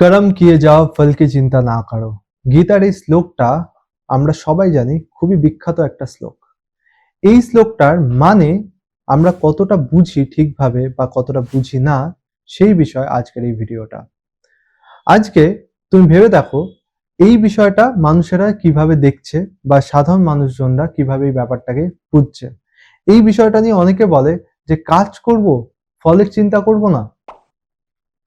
कर्म किए जाओ फल की चिंता ना करो। গীতার এই শ্লোকটা আমরা সবাই জানি, খুবই বিখ্যাত একটা শ্লোক। এই শ্লোকটার মানে আমরা কতটা বুঝি ঠিকভাবে বা কতটা বুঝি না, সেই বিষয় আজকের এই ভিডিওটা। আজকে তুমি ভেবে দেখো এই বিষয়টা মানুষেরা কিভাবে দেখছে বা সাধারণ মানুষজনরা কিভাবে এই ব্যাপারটাকে বুঝছে। এই বিষয়টা নিয়ে অনেকে বলে যে কাজ করব, ফলের চিন্তা করব না।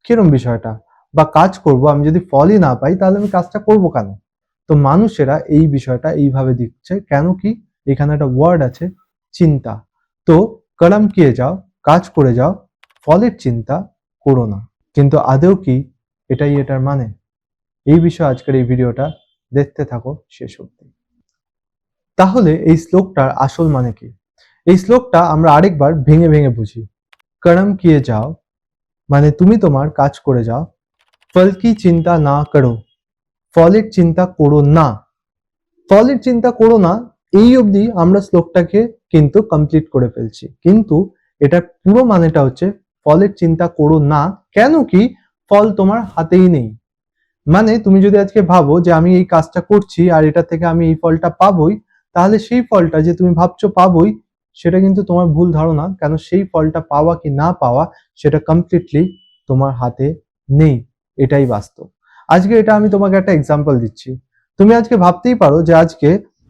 কিরম বিষয়টা? বা কাজ করব, আমি যদি ফলই না পাই তাহলে আমি কাজটা করব কেন? তো মানুষেরা এই বিষয়টা এইভাবে দিচ্ছে কেন কি? এখানে একটা ওয়ার্ড আছে, চিন্তা। তো কর্ম কিয়ে যাও, কাজ করে যাও, ফলের চিন্তা করো না। কিন্তু আদৌ কি এটাই এটার মানে? এই বিষয়ে আজকের এই ভিডিওটা দেখতে থাকো শেষ অবধি। তাহলে এই শ্লোকটার আসল মানে কি? এই শ্লোকটা আমরা আরেকবার ভেঙে ভেঙে বুঝি। কর্ম কিয়ে যাও মানে তুমি তোমার কাজ করে যাও, ফল কি চিন্তা না করো, ফলের চিন্তা করো না। ফলের চিন্তা করো না, এই অবধি আমরা শ্লোকটাকে কিন্তু কমপ্লিট করে ফেলছি। কিন্তু এটার পুরো মানেটা হচ্ছে ফলের চিন্তা করো না, কেন কি ফল তোমার হাতেই নেই। মানে তুমি যদি আজকে ভাবো যে আমি এই কাজটা করছি আর এটা থেকে আমি এই ফলটা পাবোই, তাহলে সেই ফলটা যে তুমি ভাবছো পাবোই, সেটা কিন্তু তোমার ভুল ধারণা। কেন সেই ফলটা পাওয়া কি না পাওয়া সেটা কমপ্লিটলি তোমার হাতে নেই, এটাই বাস্তব। আজকে এটা আমি তোমাকে একটা এক্সাম্পল দিচ্ছি। তুমি আজকে ভাবতেই পারো যে আজকে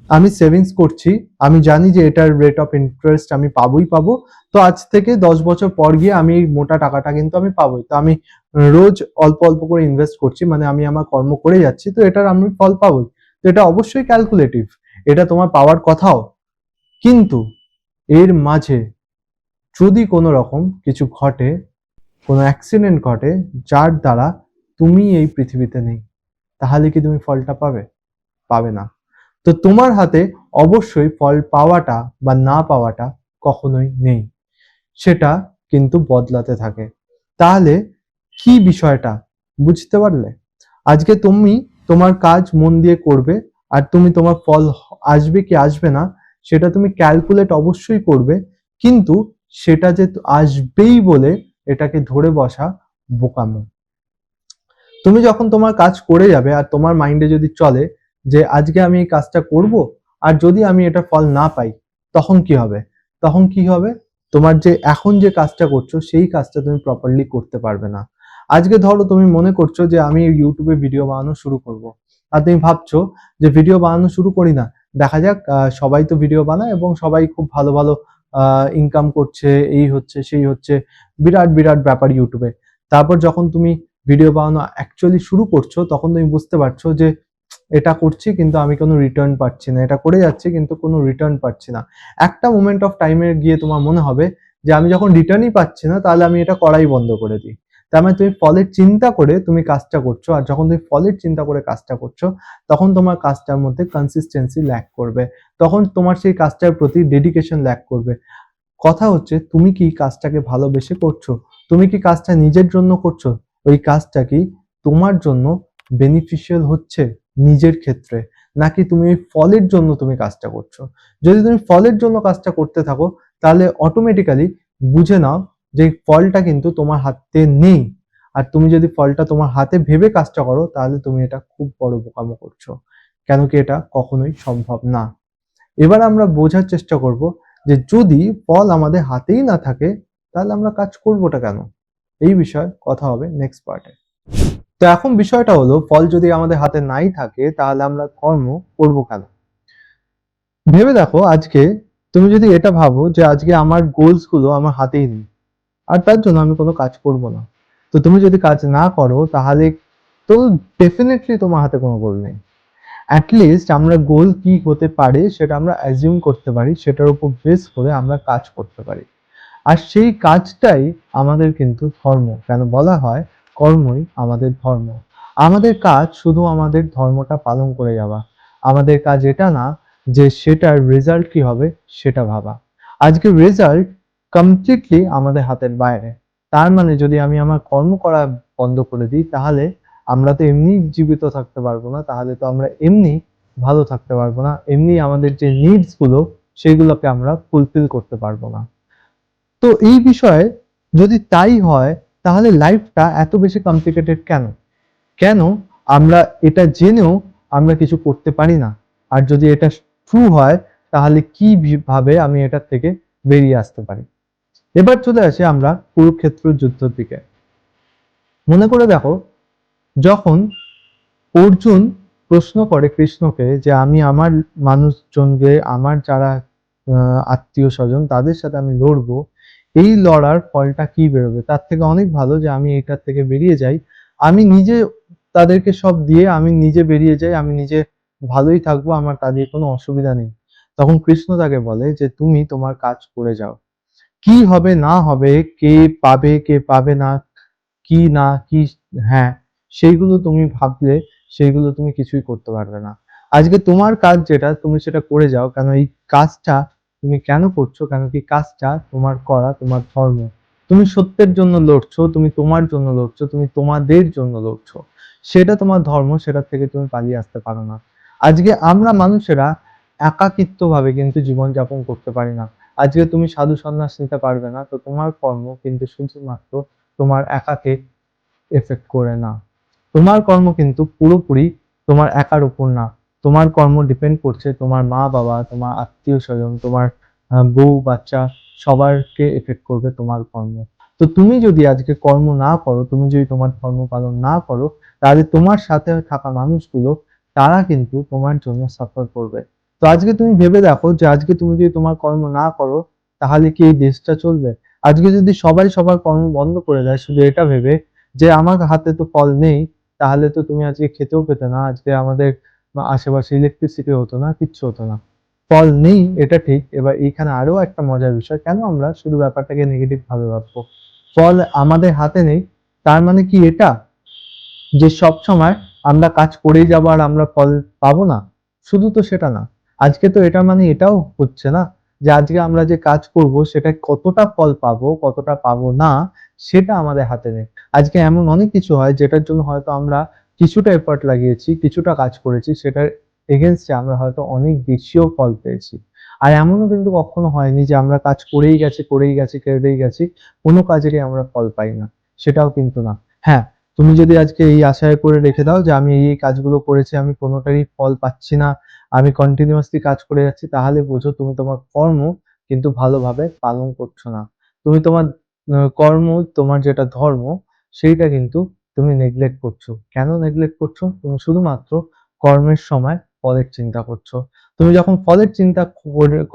আমি সেভিংস করছি, আমি জানি যে এটার রেট অফ ইন্টারেস্ট আমি পাবোই পাবো, তো আজ থেকে 10 বছর পর গিয়ে আমি এই মোটা টাকাটা কিন্তু আমি পাবোই। তো আমি রোজ অল্প অল্প করে ইনভেস্ট করছি, মানে আমি আমার কর্ম করে যাচ্ছি, তো এটার আমি ফল পাবোই। তো এটা অবশ্যই ক্যালকুলেটিভ, এটা তোমার পাওয়ার কথাও। কিন্তু এর মাঝে যদি কোনো রকম কিছু ঘটে, কোনো অ্যাক্সিডেন্ট ঘটে যার দ্বারা তুমি এই পৃথিবীতে নেই, তাহলে কি তুমি ফলটা পাবে? পাবে না। তো তোমার হাতে অবশ্যই ফল পাওয়াটা বা না পাওয়াটা কখনোই নেই, সেটা কিন্তু বদলাতে থাকে। তাহলে কি বিষয়টা বুঝতে পারলে? আজকে তুমি তোমার কাজ মন দিয়ে করবে, আর তুমি তোমার ফল আসবে কি আসবে না সেটা তুমি ক্যালকুলেট অবশ্যই করবে, কিন্তু সেটা যে আসবেই বলে এটাকে ধরে বসা বোকামো। তুমি যখন তোমার কাজ করে যাবে আর তোমার মাইন্ডে যদি চলে যে আজকে আমি এই কাজটা করব, আর যদি আমি এটা ফল না পাই তখন কি হবে? তখন কি হবে? তোমার যে এখন যে কাজটা করছো সেই কাজটা তুমি প্রপারলি করতে পারবে না। আজকে ধরো তুমি মনে করছো যে আমি ইউটিউবে ভিডিও বানানো শুরু করব, আর তুমি ভাবছো যে ভিডিও বানানো শুরু করি না, দেখা যাক, সবাই তো ভিডিও বানায় এবং সবাই খুব ভালো ভালো ইনকাম করছে, এই হচ্ছে সেই হচ্ছে, বিরাট বিরাট ব্যাপার ইউটিউবে। তারপর যখন তুমি ভিডিও বানানো অ্যাকচুয়ালি শুরু করছো তখন তুমি বুঝতে পারছো যে এটা করছি কিন্তু আমি কোনো রিটার্ন পাচ্ছি না, এটা করে যাচ্ছি কিন্তু কোনো রিটার্ন পাচ্ছি না। একটা মোমেন্ট অফ টাইমে গিয়ে তোমার মনে হবে যে আমি যখন রিটার্নই পাচ্ছি না তাহলে আমি এটা করাই বন্ধ করে দিই। তার মানে তুমি ফলের চিন্তা করে তুমি কাজটা করছো, আর যখন তুমি ফলের চিন্তা করে কাজটা করছো তখন তোমার কাজটার মধ্যে কনসিস্টেন্সি ল্যাক করবে, তখন তোমার সেই কাজটার প্রতি ডেডিকেশন ল্যাক করবে। কথা হচ্ছে তুমি কি কাজটাকে ভালোবেসে করছো? তুমি কি কাজটা নিজের জন্য করছো? ওই কাজটা কি তোমার জন্য বেনিফিশিয়াল হচ্ছে নিজের ক্ষেত্রে, নাকি তুমি ওই ফলের জন্য তুমি কাজটা করছো? যদি তুমি ফলের জন্য কাজটা করতে থাকো তাহলে অটোমেটিক্যালি বুঝে নাও যে ফলটা কিন্তু তোমার হাতে নেই। আর তুমি যদি ফলটা তোমার হাতে ভেবে কাজটা করো তাহলে তুমি এটা খুব বড় বোকামো করছো, কেন কি এটা কখনোই সম্ভব না। এবার আমরা বোঝার চেষ্টা করব যে যদি ফল আমাদের হাতেই না থাকে তাহলে আমরা কাজ করবোটা কেন। এই বিষয়ে কথা হবে নেক্সট পার্টে। তো এখন বিষয়টা হলো, ফল যদি আমাদের হাতে নাই থাকে তাহলে আমরা কর্ম করব কেন? ভেবে দেখো, আজকে তুমি যদি এটা ভাবো যে আজকে আমার গোলস গুলো আমার হাতেই নেই আর তার জন্য আমি কোনো কাজ করব না, তো তুমি যদি কাজ না করো তাহলে তো ডেফিনেটলি তোমার হাতে কোনো গোল নেই। অ্যাটলিস্ট আমরা গোল কি হতে পারে সেটা আমরা অ্যাজিউম করতে পারি, সেটার উপর বেস করে আমরা কাজ করতে পারি। আর সেই কাজটাই আমাদের কিন্তু ধর্ম। কেন বলা হয় কর্মই আমাদের ধর্ম? আমাদের কাজ শুধু আমাদের ধর্মটা পালন করে যাওয়া, আমাদের কাজ এটা না যে সেটার রেজাল্ট কি হবে সেটা ভাবা। আজকে রেজাল্ট কমপ্লিটলি আমাদের হাতের বাইরে। তার মানে যদি আমি আমার কর্ম করা বন্ধ করে দিই তাহলে আমরা তো এমনি জীবিত থাকতে পারবো না, তাহলে তো আমরা এমনি ভালো থাকতে পারবো না, এমনি আমাদের যে নিডস গুলো সেগুলোকে আমরা ফুলফিল করতে পারবো না। তো এই বিষয়ে যদি তাই হয় তাহলে লাইফটা এত বেশি কমপ্লিকেটেড কেন? কেন আমরা এটা জেনেও আমরা কিছু করতে পারি না? আর যদি এটা ট্রু হয় তাহলে কি ভাবে আমি এটার থেকে বেরিয়ে আসতে পারি? এবার চলে আসি আমরা কুরুক্ষেত্র যুদ্ধের দিকে। মনে করে দেখো, যখন অর্জুন প্রশ্ন করে কৃষ্ণকে যে আমি আমার মানুষজনকে, আমার যারা আত্মীয় স্বজন তাদের সাথে আমি লড়বো, এই লড়ার ফলটা কি বেরোবে? তার থেকে অনেক ভালো যে আমি এটার থেকে বেরিয়ে যাই, আমি নিজে তাদেরকে সব দিয়ে আমি নিজে বেরিয়ে যাই, আমি নিজে ভালোই থাকবো, আমার তাদের কোনো অসুবিধা নেই। তখন কৃষ্ণ তাকে বলে যে তুমি তোমার কাজ করে যাও, কি হবে না হবে, কে পাবে কে পাবে না, কি না কি, হ্যাঁ, সেইগুলো তুমি ভাবলে সেইগুলো তুমি কিছুই করতে পারবে না। আজকে তোমার কাজ যেটা তুমি সেটা করে যাও, কেন এই কাজটা তুমি কেন করছো, কেন কি কাজটা তোমার করা তোমার ধর্ম। তুমি সত্যের জন্য লড়ছো, তুমি তোমার জন্য লড়ছো, তুমি তোমাদের জন্য লড়ছো, সেটা তোমার ধর্ম, সেটা থেকে তুমি পালিয়ে আসতে পারো না। আজকে আমরা মানুষেরা একাকিত্ব ভাবে কিন্তু জীবনযাপন করতে পারি না। আজকে তুমি সাধু সন্ন্যাস নিতে পারবে না, তো তোমার কর্ম কিন্তু শুধুমাত্র তোমার একাকে এফেক্ট করে না। তোমার কর্ম কিন্তু পুরোপুরি তোমার একার উপর না। তোমার কর্ম ডিপেন্ড করছে তোমার মা বাবা, তোমার আত্মীয় স্বজন, তোমার বউ বাচ্চা, সবারকে এফেক্ট করবে তোমার কর্ম। তো তুমি যদি আজকে কর্ম না করো, তুমি যদি তোমার ধর্ম পালন না করো, তাহলে তোমার সাথে থাকা মানুষগুলো তারা কিন্তু তোমার জন্য সাফার করবে। তো আজকে তুমি ভেবে দেখো যে আজকে তুমি যদি তোমার কর্ম না করো তাহলে কি এই দেশটা চলবে? আজকে যদি সবাই সবার কর্ম বন্ধ করে দেয় শুধু এটা ভেবে যে আমার হাতে তো ফল নেই, তাহলে তো তুমি আজকে খেতেও পেতে না, আজকে আমাদের আশেপাশে ইলেকট্রিসিটি হতো না, কিচ্ছু হতো না। ফল নেই এটা ঠিক, এবার এইখানে আরো একটা মজার বিষয়, কেন আমরা শুধু ব্যাপারটাকে নেগেটিভ ভাবে ভাববো? ফল আমাদের হাতে নেই, তার মানে কি এটা যে সব সময় আমরা কাজ করেই যাবো আর আমরা ফল পাবো না? শুধু তো সেটা না, আজকে তো এটা মানে এটাও হচ্ছে না যে আজকে আমরা যে কাজ করব সেটা কতটা ফল পাবো কতটা পাবো না সেটা আমাদের হাতে নেই। আজকে এমন অনেক কিছু হয় যেটার জন্য হয়তো আমরা কিছুটা এফর্ট লাগিয়েছি, কিছুটা কাজ করেছি, সেটার এগেনস্টে আমরা হয়তো অনেক বেশিও ফল পেয়েছি। আর এমনও কিন্তু কখনো হয়নি যে আমরা কাজ করেই গেছি কোনো কাজেরই আমরা ফল পাই না, সেটাও কিন্তু না। হ্যাঁ, তুমি যদি আজকে এই আশায় করে রেখে দাও যে আমি এই কাজগুলো করেছি, আমি কোনোটারই ফল পাচ্ছি না, আমি কন্টিনিউয়াসলি কাজ করে যাচ্ছি, তাহলে বোঝো তুমি তোমার কর্ম কিন্তু ভালোভাবে পালন করছো না। তুমি তোমার কর্ম, তোমার যেটা ধর্ম, সেইটা কিন্তু তুমি নেগলেক্ট করছো। কেন নেগলেক্ট করছো? তুমি শুধুমাত্র কর্মের সময় ফলের চিন্তা করছো। তুমি যখন ফলের চিন্তা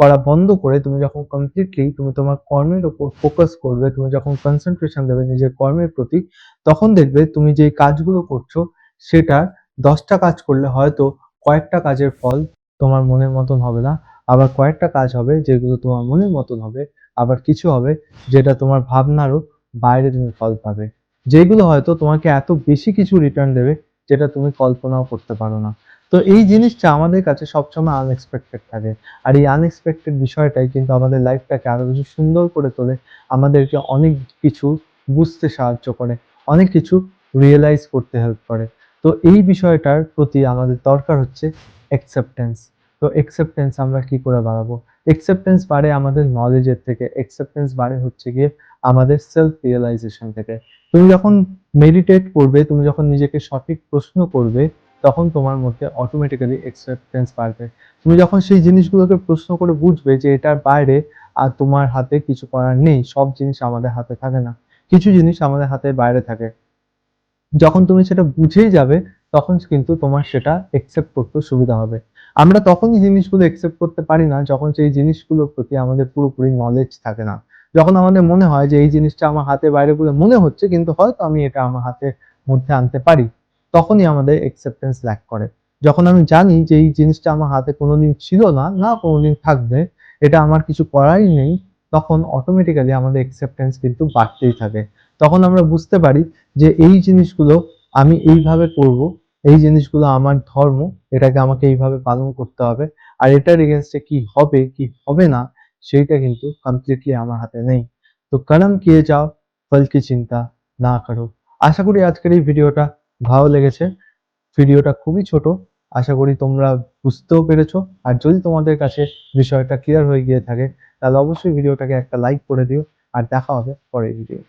করা বন্ধ করে তুমি যখন কমপ্লিটলি তুমি তোমার কর্মের উপর ফোকাস করবে, তুমি যখন কনসেন্ট্রেশন দেবে নিজের কর্মের প্রতি, তখন দেখবে তুমি যে কাজগুলো করছো সেটা 10টা কাজ করলে হয়তো কয়েকটা কাজের ফল তোমার মনের মতন হবে না, আবার কয়েকটা কাজ হবে যেগুলো তোমার মনের মতন হবে, আবার কিছু হবে যেটা তোমার ভাবনারও বাইরে তুমি ফল পাবে, যেগুলো হয়তো তোমাকে এত বেশি কিছু রিটার্ন দেবে যেটা তুমি কল্পনাও করতে পারো না। তো এই জিনিসটা আমাদের কাছে সবসময় আনএক্সপেক্টেড থাকে, আর এই আনএক্সপেক্টেড বিষয়টাই কিন্তু আমাদের লাইফটাকে আরো বেশি সুন্দর করে তোলে, আমাদেরকে অনেক কিছু বুঝতে সাহায্য করে, অনেক কিছু রিয়েলাইজ করতে হেল্প করে। তো এই বিষয়টার প্রতি আমাদের দরকার হচ্ছে অ্যাকসেপ্টেন্স। তো অ্যাকসেপ্টেন্স আমরা কি করে বাড়াবো? অ্যাকসেপ্টেন্স বাড়ে আমাদের নলেজের থেকে, অ্যাকসেপ্টেন্স বাড়ে হচ্ছে গিয়ে আমাদের সেলফ রিয়েলাইজেশন থেকে। তুমি যখন মেডিটেট করবে, তুমি যখন নিজেকে সঠিক প্রশ্ন করবে, তখন তোমার মধ্যে অটোমেটিক্যালি অ্যাকসেপ্টেন্স বাড়বে। তুমি যখন সেই জিনিসগুলোকে প্রশ্ন করে বুঝবে যে এটার বাইরে আর তোমার হাতে কিছু করার নেই, সব জিনিস আমাদের হাতে থাকে না, কিছু জিনিস আমাদের হাতের বাইরে থাকে, যখন তুমি সেটা বুঝেই যাবে তখন কিন্তু তোমার সেটা একসেপ্ট করতে সুবিধা হবে। আমরা তখনই জিনিসগুলো একসেপ্ট করতে পারি না যখন সেই জিনিসগুলোর প্রতি আমাদের পুরোপুরি নলেজ থাকে না। যখন আমাদের মনে হয় যে এই জিনিসটা আমার হাতে বাইরে বলে মনে হচ্ছে কিন্তু হয়তো আমি এটা আমার হাতের মধ্যে আনতে পারি, তখনই আমাদের একসেপ্টেন্স ল্যাক করে। যখন আমি জানি যে এই জিনিসটা আমার হাতে কোনোদিন ছিল না, না কোনোদিন থাকবে, এটা আমার কিছু করাই নেই, তখন অটোমেটিক্যালি আমাদের একসেপ্টেন্স কিন্তু বাড়তেই থাকে। তখন আমরা বুঝতে পারি যে এই জিনিসগুলো আমি এইভাবে করব, এই জিনিসগুলো আমার ধর্ম, এটাকে আমাকে এইভাবে পালন করতে হবে, আর এটার এগেনস্টে কি হবে কি হবে না সেইটা কিন্তু কমপ্লিটলি আমার হাতে নেই। তো কলম কিয়ে যাও, ফল কি চিন্তা না করো। আশা করি আজকের এই ভিডিওটা ভালো লেগেছে। ভিডিওটা খুবই ছোট, আশা করি তোমরা বুঝতেও পেরেছো। আর যদি তোমাদের কাছে বিষয়টা ক্লিয়ার হয়ে গিয়ে থাকে তাহলে অবশ্যই ভিডিওটাকে একটা লাইক করে দিও, আর দেখা হবে পরের ভিডিও।